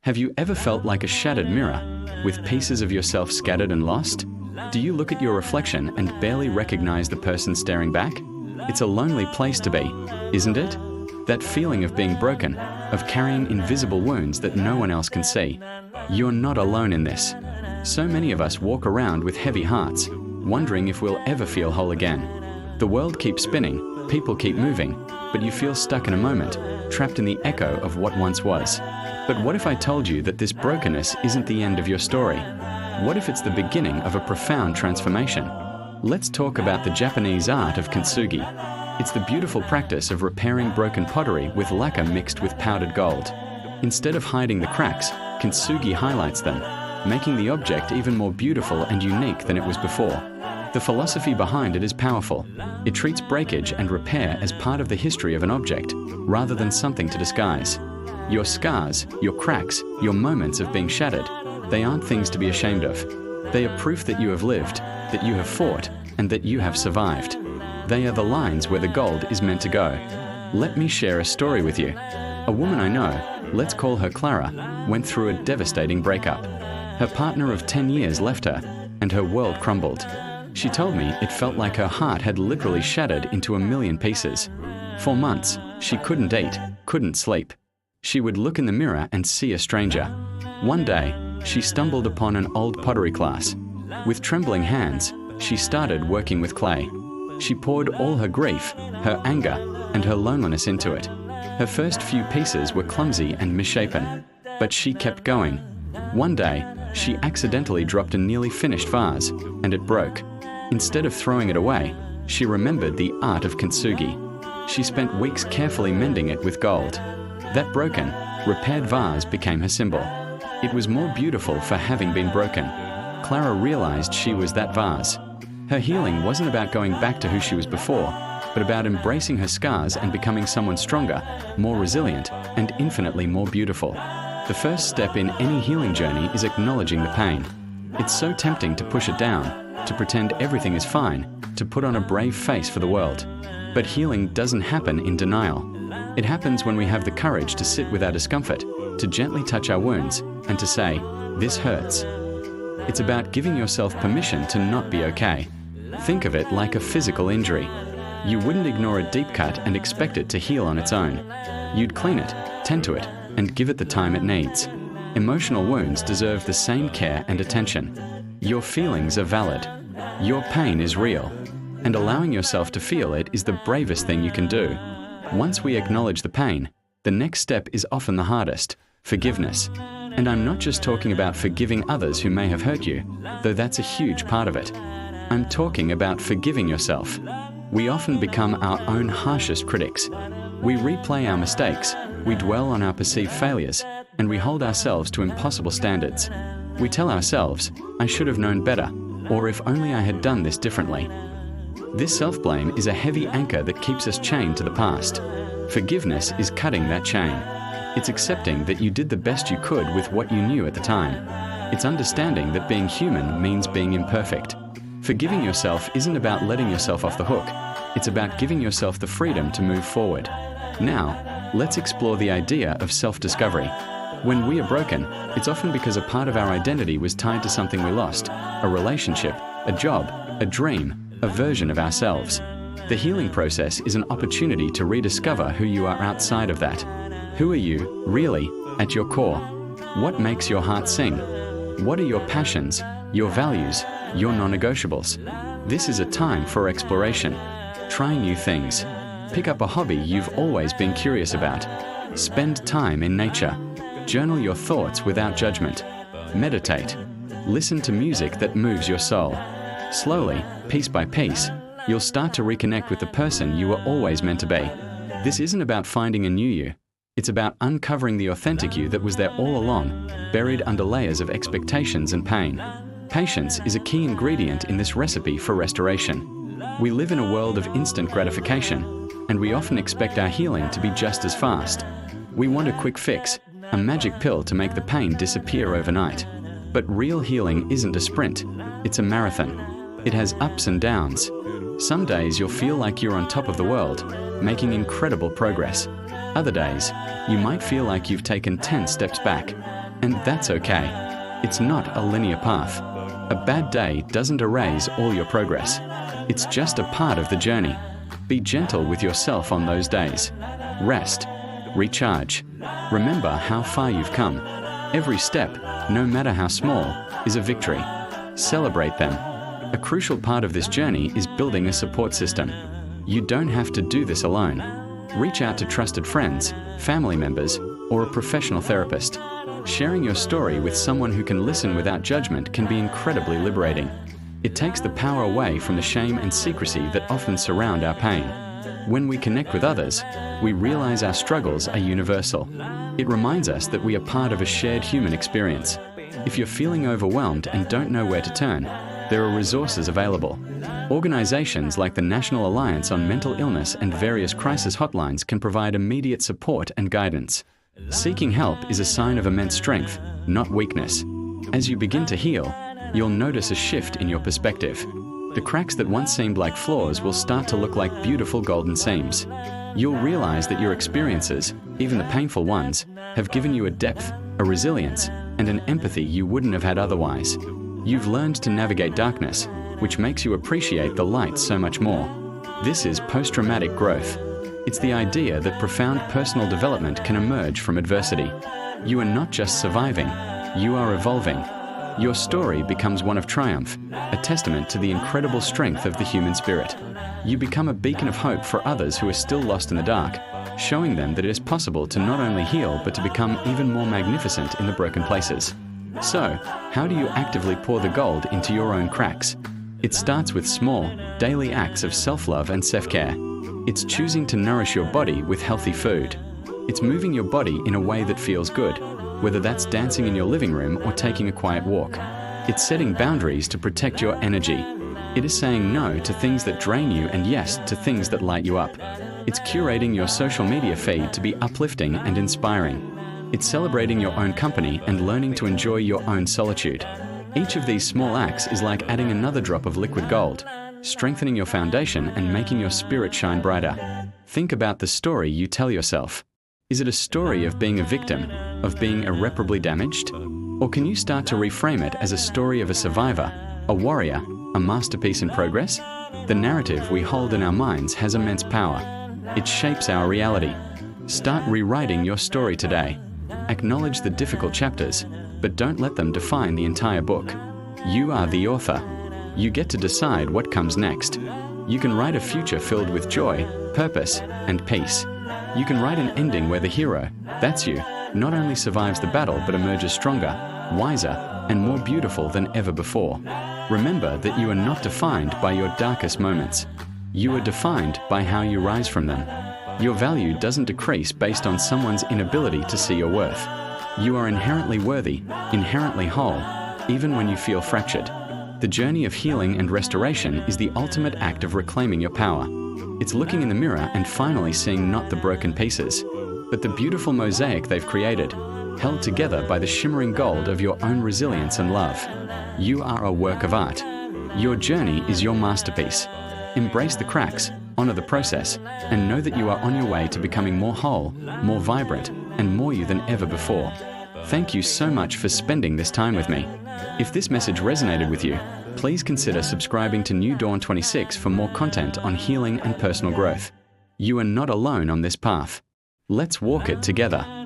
Have you ever felt like a shattered mirror, with pieces of yourself scattered and lost? Do you look at your reflection and barely recognize the person staring back? It's a lonely place to be, isn't it? That feeling of being broken, of carrying invisible wounds that no one else can see. You're not alone in this. So many of us walk around with heavy hearts, wondering if we'll ever feel whole again. The world keeps spinning, people keep moving, but you feel stuck in a moment, trapped in the echo of what once was. But what if I told you that this brokenness isn't the end of your story? What if it's the beginning of a profound transformation? Let's talk about the Japanese art of Kintsugi. It's the beautiful practice of repairing broken pottery with lacquer mixed with powdered gold. Instead of hiding the cracks, Kintsugi highlights them, making the object even more beautiful and unique than it was before. The philosophy behind it is powerful. It treats breakage and repair as part of the history of an object, rather than something to disguise. Your scars, your cracks, your moments of being shattered, they aren't things to be ashamed of. They are proof that you have lived, that you have fought, and that you have survived. They are the lines where the gold is meant to go. Let me share a story with you. A woman I know, let's call her Clara, went through a devastating breakup. Her partner of 10 years left her, and her world crumbled. She told me it felt like her heart had literally shattered into a million pieces. For months, she couldn't eat, couldn't sleep. She would look in the mirror and see a stranger. One day, she stumbled upon an old pottery class. With trembling hands, she started working with clay. She poured all her grief, her anger, and her loneliness into it. Her first few pieces were clumsy and misshapen, but she kept going. One day, she accidentally dropped a nearly finished vase, and it broke. Instead of throwing it away, she remembered the art of Kintsugi. She spent weeks carefully mending it with gold. That broken, repaired vase became her symbol. It was more beautiful for having been broken. Clara realized she was that vase. Her healing wasn't about going back to who she was before, but about embracing her scars and becoming someone stronger, more resilient, and infinitely more beautiful. The first step in any healing journey is acknowledging the pain. It's so tempting to push it down, to pretend everything is fine, to put on a brave face for the world. But healing doesn't happen in denial. It happens when we have the courage to sit with our discomfort, to gently touch our wounds, and to say, "This hurts." It's about giving yourself permission to not be okay. Think of it like a physical injury. You wouldn't ignore a deep cut and expect it to heal on its own. You'd clean it, tend to it, and give it the time it needs. Emotional wounds deserve the same care and attention. Your feelings are valid. Your pain is real. And allowing yourself to feel it is the bravest thing you can do. Once we acknowledge the pain, the next step is often the hardest: forgiveness. And I'm not just talking about forgiving others who may have hurt you, though that's a huge part of it. I'm talking about forgiving yourself. We often become our own harshest critics. We replay our mistakes, we dwell on our perceived failures, and we hold ourselves to impossible standards. We tell ourselves, "I should have known better," or "if only I had done this differently." This self-blame is a heavy anchor that keeps us chained to the past. Forgiveness is cutting that chain. It's accepting that you did the best you could with what you knew at the time. It's understanding that being human means being imperfect. Forgiving yourself isn't about letting yourself off the hook. It's about giving yourself the freedom to move forward. Now, let's explore the idea of self-discovery. When we are broken, it's often because a part of our identity was tied to something we lost: a relationship, a job, a dream, a version of ourselves. The healing process is an opportunity to rediscover who you are outside of that. Who are you, really, at your core? What makes your heart sing? What are your passions, your values, your non-negotiables? This is a time for exploration. Try new things. Pick up a hobby you've always been curious about. Spend time in nature. Journal your thoughts without judgment. Meditate. Listen to music that moves your soul. Slowly, piece by piece, you'll start to reconnect with the person you were always meant to be. This isn't about finding a new you. It's about uncovering the authentic you that was there all along, buried under layers of expectations and pain. Patience is a key ingredient in this recipe for restoration. We live in a world of instant gratification, and we often expect our healing to be just as fast. We want a quick fix, a magic pill to make the pain disappear overnight. But real healing isn't a sprint, it's a marathon. It has ups and downs. Some days you'll feel like you're on top of the world, making incredible progress. Other days, you might feel like you've taken 10 steps back. And that's okay. It's not a linear path. A bad day doesn't erase all your progress. It's just a part of the journey. Be gentle with yourself on those days. Rest. Recharge. Remember how far you've come. Every step, no matter how small, is a victory. Celebrate them. A crucial part of this journey is building a support system. You don't have to do this alone. Reach out to trusted friends, family members, or a professional therapist. Sharing your story with someone who can listen without judgment can be incredibly liberating. It takes the power away from the shame and secrecy that often surround our pain. When we connect with others, we realize our struggles are universal. It reminds us that we are part of a shared human experience. If you're feeling overwhelmed and don't know where to turn, there are resources available. Organizations like the National Alliance on Mental Illness and various crisis hotlines can provide immediate support and guidance. Seeking help is a sign of immense strength, not weakness. As you begin to heal, you'll notice a shift in your perspective. The cracks that once seemed like flaws will start to look like beautiful golden seams. You'll realize that your experiences, even the painful ones, have given you a depth, a resilience, and an empathy you wouldn't have had otherwise. You've learned to navigate darkness, which makes you appreciate the light so much more. This is post-traumatic growth. It's the idea that profound personal development can emerge from adversity. You are not just surviving, you are evolving. Your story becomes one of triumph, a testament to the incredible strength of the human spirit. You become a beacon of hope for others who are still lost in the dark, showing them that it is possible to not only heal but to become even more magnificent in the broken places. So, how do you actively pour the gold into your own cracks? It starts with small, daily acts of self-love and self-care. It's choosing to nourish your body with healthy food. It's moving your body in a way that feels good, whether that's dancing in your living room or taking a quiet walk. It's setting boundaries to protect your energy. It is saying no to things that drain you and yes to things that light you up. It's curating your social media feed to be uplifting and inspiring. It's celebrating your own company and learning to enjoy your own solitude. Each of these small acts is like adding another drop of liquid gold, strengthening your foundation and making your spirit shine brighter. Think about the story you tell yourself. Is it a story of being a victim, of being irreparably damaged? Or can you start to reframe it as a story of a survivor, a warrior, a masterpiece in progress? The narrative we hold in our minds has immense power. It shapes our reality. Start rewriting your story today. Acknowledge the difficult chapters, but don't let them define the entire book. You are the author. You get to decide what comes next. You can write a future filled with joy, purpose, and peace. You can write an ending where the hero, that's you, not only survives the battle but emerges stronger, wiser, and more beautiful than ever before. Remember that you are not defined by your darkest moments. You are defined by how you rise from them. Your value doesn't decrease based on someone's inability to see your worth. You are inherently worthy, inherently whole, even when you feel fractured. The journey of healing and restoration is the ultimate act of reclaiming your power. It's looking in the mirror and finally seeing not the broken pieces, but the beautiful mosaic they've created, held together by the shimmering gold of your own resilience and love. You are a work of art. Your journey is your masterpiece. Embrace the cracks, honor the process, and know that you are on your way to becoming more whole, more vibrant, and more you than ever before. Thank you so much for spending this time with me. If this message resonated with you, please consider subscribing to New Dawn 26 for more content on healing and personal growth. You are not alone on this path. Let's walk it together.